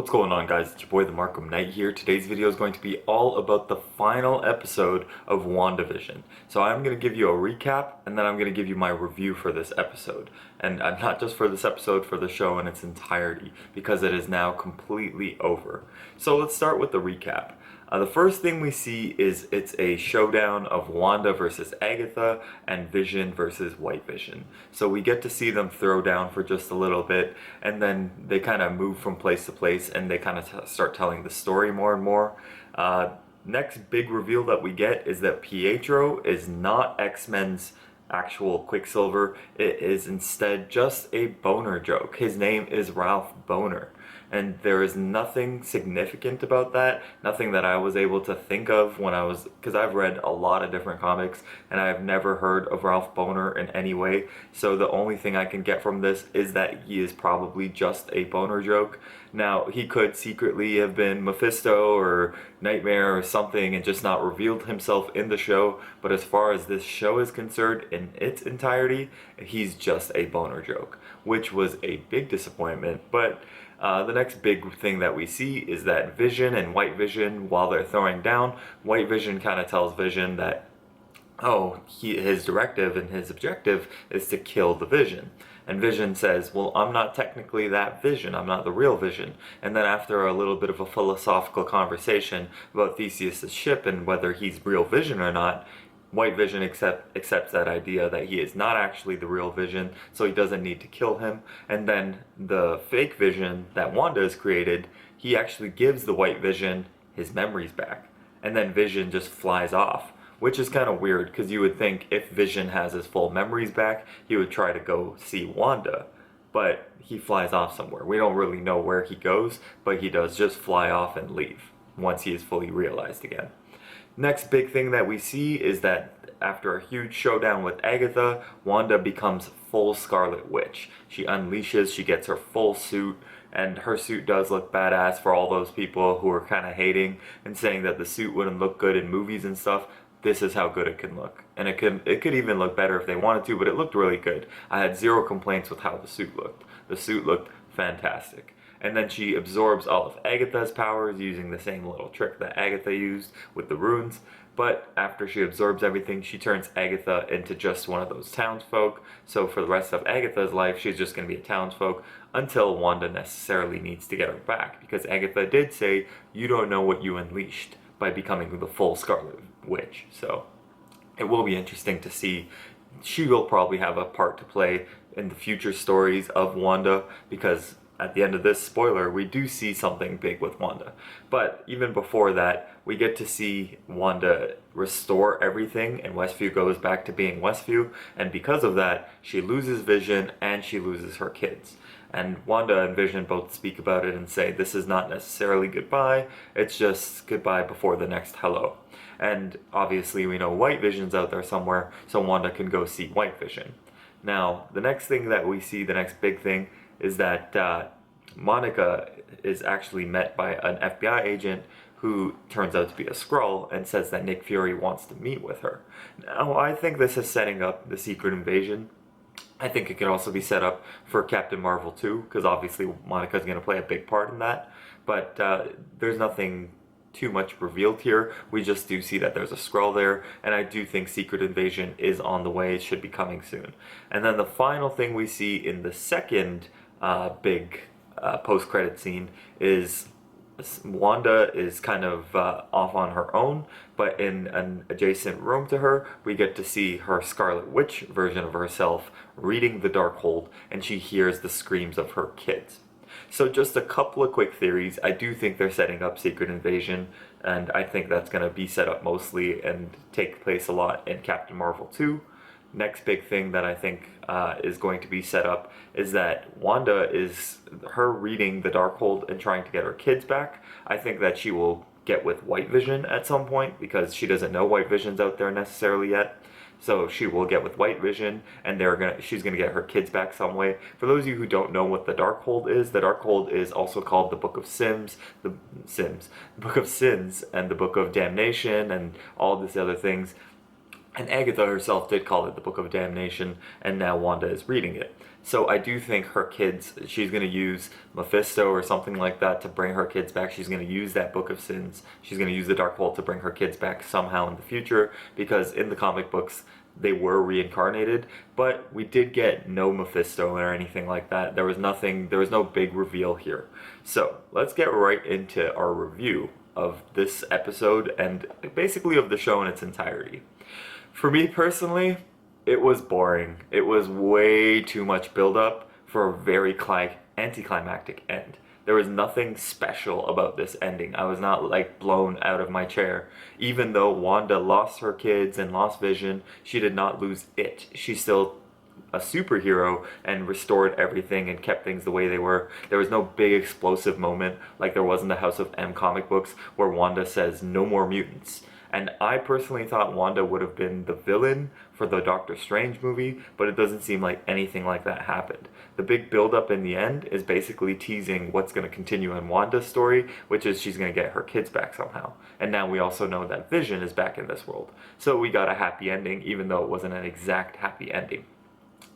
What's going on, guys? It's your boy the Markham Knight here. Today's video is going to be all about the final episode of WandaVision. So I'm going to give you a recap and then I'm going to give you my review for this episode. And not just for this episode, for the show in its entirety, because it is now completely over. So let's start with the recap. The first thing we see is it's a showdown of Wanda versus Agatha and Vision versus White Vision. So we get to see them throw down for just a little bit, and then they kind of move from place to place and they kind of start telling the story more and more. Next big reveal that we get is that Pietro is not X-Men's actual Quicksilver. It is instead just a boner joke. His name is Ralph Boner. And there is nothing significant about that, nothing that I was able to think of when because I've read a lot of different comics and I've never heard of Ralph Boner in any way. So the only thing I can get from this is that he is probably just a boner joke. Now, he could secretly have been Mephisto or Nightmare or something and just not revealed himself in the show, but as far as this show is concerned in its entirety, he's just a boner joke, which was a big disappointment. But the next big thing that we see is that Vision and White Vision, while they're throwing down, White Vision kind of tells Vision that, his directive and his objective is to kill the Vision. And Vision says, well, I'm not technically that Vision, I'm not the real Vision. And then after a little bit of a philosophical conversation about Theseus' ship and whether he's real Vision or not, White Vision accepts that idea that he is not actually the real Vision, so he doesn't need to kill him. And then the fake Vision that Wanda has created, he actually gives the White Vision his memories back. And then Vision just flies off, which is kind of weird because you would think if Vision has his full memories back, he would try to go see Wanda. But he flies off somewhere. We don't really know where he goes, but he does just fly off and leave once he is fully realized again. Next big thing that we see is that after a huge showdown with Agatha, Wanda becomes full Scarlet Witch. She unleashes, she gets her full suit, and her suit does look badass for all those people who are kind of hating and saying that the suit wouldn't look good in movies and stuff. This is how good it can look. And it could even look better if they wanted to, but it looked really good. I had zero complaints with how the suit looked. The suit looked fantastic. And then she absorbs all of Agatha's powers using the same little trick that Agatha used with the runes. But after she absorbs everything, she turns Agatha into just one of those townsfolk. So for the rest of Agatha's life, she's just going to be a townsfolk until Wanda necessarily needs to get her back. Because Agatha did say, you don't know what you unleashed by becoming the full Scarlet Witch. So it will be interesting to see. She will probably have a part to play in the future stories of Wanda, because at the end of this, spoiler, we do see something big with Wanda. But even before that, we get to see Wanda restore everything and Westview goes back to being Westview. And because of that, she loses Vision and she loses her kids. And Wanda and Vision both speak about it and say this is not necessarily goodbye, it's just goodbye before the next hello. And obviously we know White Vision's out there somewhere, so Wanda can go see White Vision. Now, the next thing that we see, the next big thing, is that Monica is actually met by an FBI agent who turns out to be a Skrull and says that Nick Fury wants to meet with her. Now, I think this is setting up the Secret Invasion. I think it can also be set up for Captain Marvel too, because obviously Monica's going to play a big part in that. But there's nothing too much revealed here. We just do see that there's a Skrull there, and I do think Secret Invasion is on the way. It should be coming soon. And then the final thing we see in the second big post-credit scene is Wanda is kind of off on her own, but in an adjacent room to her, we get to see her Scarlet Witch version of herself reading the Darkhold, and she hears the screams of her kids. So just a couple of quick theories. I do think they're setting up Secret Invasion, and I think that's going to be set up mostly and take place a lot in Captain Marvel 2. Next big thing that I think is going to be set up is that Wanda is her reading the Darkhold and trying to get her kids back. I think that she will get with White Vision at some point because she doesn't know White Vision's out there necessarily yet. So she will get with White Vision and she's gonna get her kids back some way. For those of you who don't know what the Darkhold is also called the Book of the Book of Sins and the Book of Damnation and all these other things. And Agatha herself did call it the Book of Damnation, and now Wanda is reading it. So I do think her kids, she's going to use Mephisto or something like that to bring her kids back. She's going to use that Book of Sins. She's going to use the Darkhold to bring her kids back somehow in the future, because in the comic books, they were reincarnated, but we did get no Mephisto or anything like that. There was nothing, there was no big reveal here. So let's get right into our review of this episode and basically of the show in its entirety. For me personally, it was boring. It was way too much buildup for a very anticlimactic end. There was nothing special about this ending. I was not like blown out of my chair. Even though Wanda lost her kids and lost Vision, she did not lose it. She's still a superhero and restored everything and kept things the way they were. There was no big explosive moment like there was in the House of M comic books where Wanda says no more mutants. And I personally thought Wanda would have been the villain for the Doctor Strange movie, but it doesn't seem like anything like that happened. The big build-up in the end is basically teasing what's going to continue in Wanda's story, which is she's going to get her kids back somehow. And now we also know that Vision is back in this world. So we got a happy ending, even though it wasn't an exact happy ending.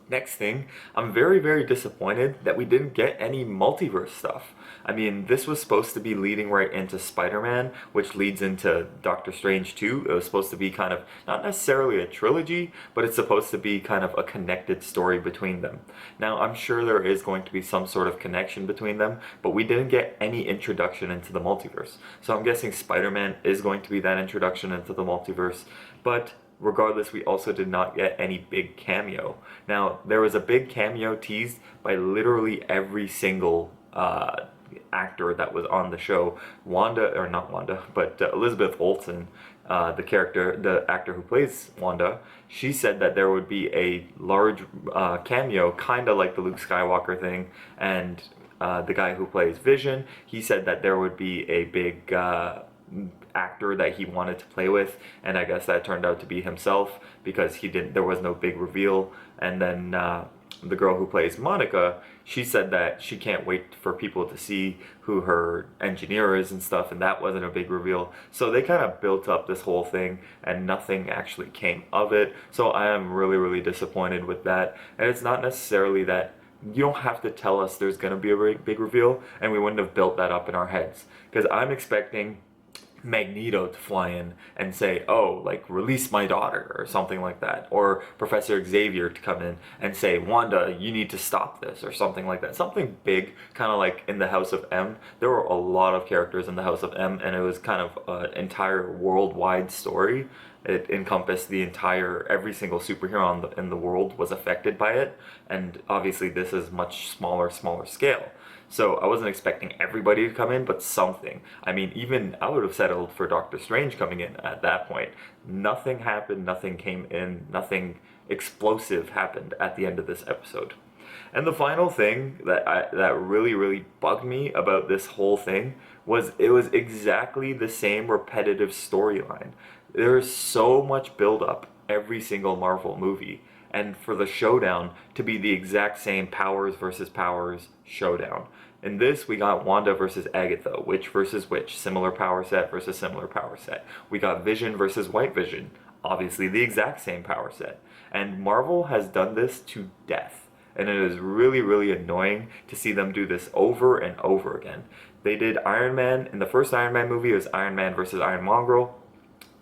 Next thing, I'm very, very disappointed that we didn't get any multiverse stuff. I mean, this was supposed to be leading right into Spider-Man, which leads into Doctor Strange 2. It was supposed to be kind of, not necessarily a trilogy, but it's supposed to be kind of a connected story between them. Now, I'm sure there is going to be some sort of connection between them, but we didn't get any introduction into the multiverse. So I'm guessing Spider-Man is going to be that introduction into the multiverse, but regardless, we also did not get any big cameo. Now, there was a big cameo teased by literally every single actor that was on the show. Elizabeth Olsen, the actor who plays Wanda, she said that there would be a large cameo, kind of like the Luke Skywalker thing, and the guy who plays Vision, he said that there would be a big actor that he wanted to play with, and I guess that turned out to be himself, because there was no big reveal. And then the girl who plays Monica, she said that she can't wait for people to see who her engineer is and stuff, and that wasn't a big reveal. So they kind of built up this whole thing and nothing actually came of it. So I am really, really disappointed with that. And it's not necessarily that you don't have to tell us there's going to be a big reveal, and we wouldn't have built that up in our heads, because I'm expecting Magneto to fly in and say, oh, like, release my daughter or something like that, or Professor Xavier to come in and say, Wanda, you need to stop this, or something like that, something big, kind of like in the House of M. There were a lot of characters in the House of M, and it was kind of an entire worldwide story. It encompassed every single superhero in the world was affected by it, and obviously this is much smaller scale. So I wasn't expecting everybody to come in, but something. I mean, even I would have settled for Doctor Strange coming in at that point. Nothing happened, nothing came in, nothing explosive happened at the end of this episode. And the final thing that really, really bugged me about this whole thing was it was exactly the same repetitive storyline. There's so much buildup every single Marvel movie, and for the showdown to be the exact same powers versus powers showdown. In this, we got Wanda versus Agatha, witch versus witch, similar power set versus similar power set. We got Vision versus White Vision, obviously the exact same power set. And Marvel has done this to death, and it is really, really annoying to see them do this over and over again. They did Iron Man. In the first Iron Man movie, it was Iron Man versus Iron Mongrel,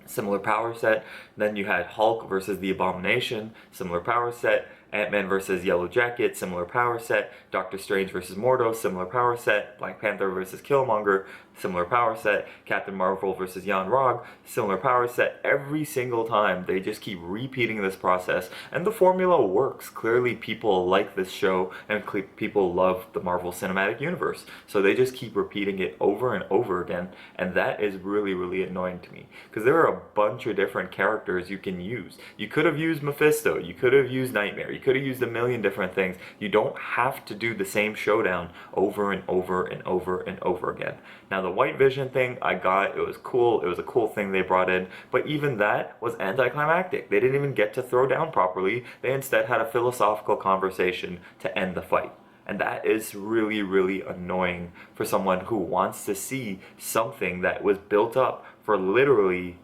similar power set. Then you had Hulk versus the Abomination, similar power set. Ant-Man versus Yellow Jacket, similar power set. Doctor Strange versus Mordo, similar power set. Black Panther versus Killmonger, similar power set. Captain Marvel versus Jan Rog, similar power set. Every single time they just keep repeating this process, and the formula works. Clearly people like this show, and people love the Marvel Cinematic Universe, so they just keep repeating it over and over again, and that is really, really annoying to me, because there are a bunch of different characters you can use. You could have used Mephisto, you could have used Nightmare, you could have used a million different things. You don't have to do the same showdown over and over and over and over again. Now the White Vision thing, I got, it was cool, it was a cool thing they brought in, but even that was anticlimactic. They didn't even get to throw down properly. They instead had a philosophical conversation to end the fight. And that is really, really annoying for someone who wants to see something that was built up for literally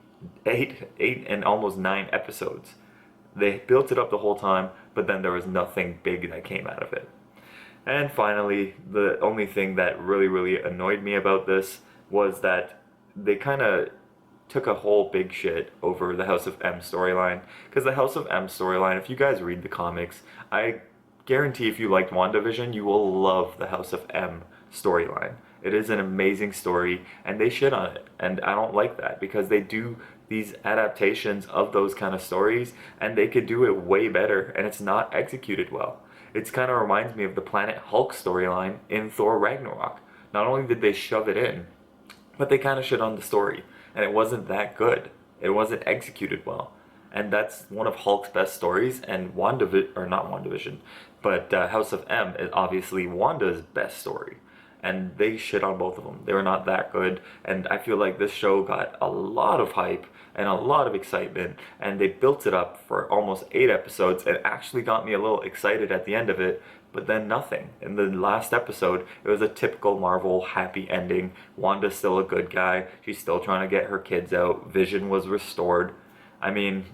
eight and almost 9 episodes. They built it up the whole time, but then there was nothing big that came out of it. And finally, the only thing that really annoyed me about this was that they kind of took a whole big shit over the House of M storyline. Because the House of M storyline, if you guys read the comics, I guarantee if you liked WandaVision, you will love the House of M storyline. It is an amazing story, and they shit on it. And I don't like that, because they do these adaptations of those kind of stories, and they could do it way better, and it's not executed well. It kind of reminds me of the Planet Hulk storyline in Thor Ragnarok. Not only did they shove it in, but they kind of shit on the story, and it wasn't that good. It wasn't executed well. And that's one of Hulk's best stories, and WandaVision, but House of M is obviously Wanda's best story. And they shit on both of them. They were not that good, and I feel like this show got a lot of hype and a lot of excitement, and they built it up for almost 8 episodes. It actually got me a little excited at the end of it, but then nothing. In the last episode, it was a typical Marvel happy ending. Wanda's still a good guy. She's still trying to get her kids out. Vision was restored. I mean,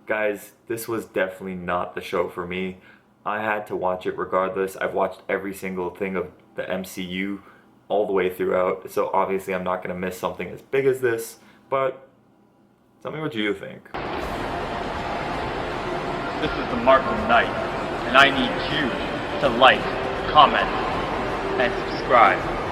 guys, this was definitely not the show for me. I had to watch it regardless. I've watched every single thing of the MCU all the way throughout, so obviously I'm not going to miss something as big as this, but tell me what you think. This is the Markham Knight, and I need you to like, comment, and subscribe.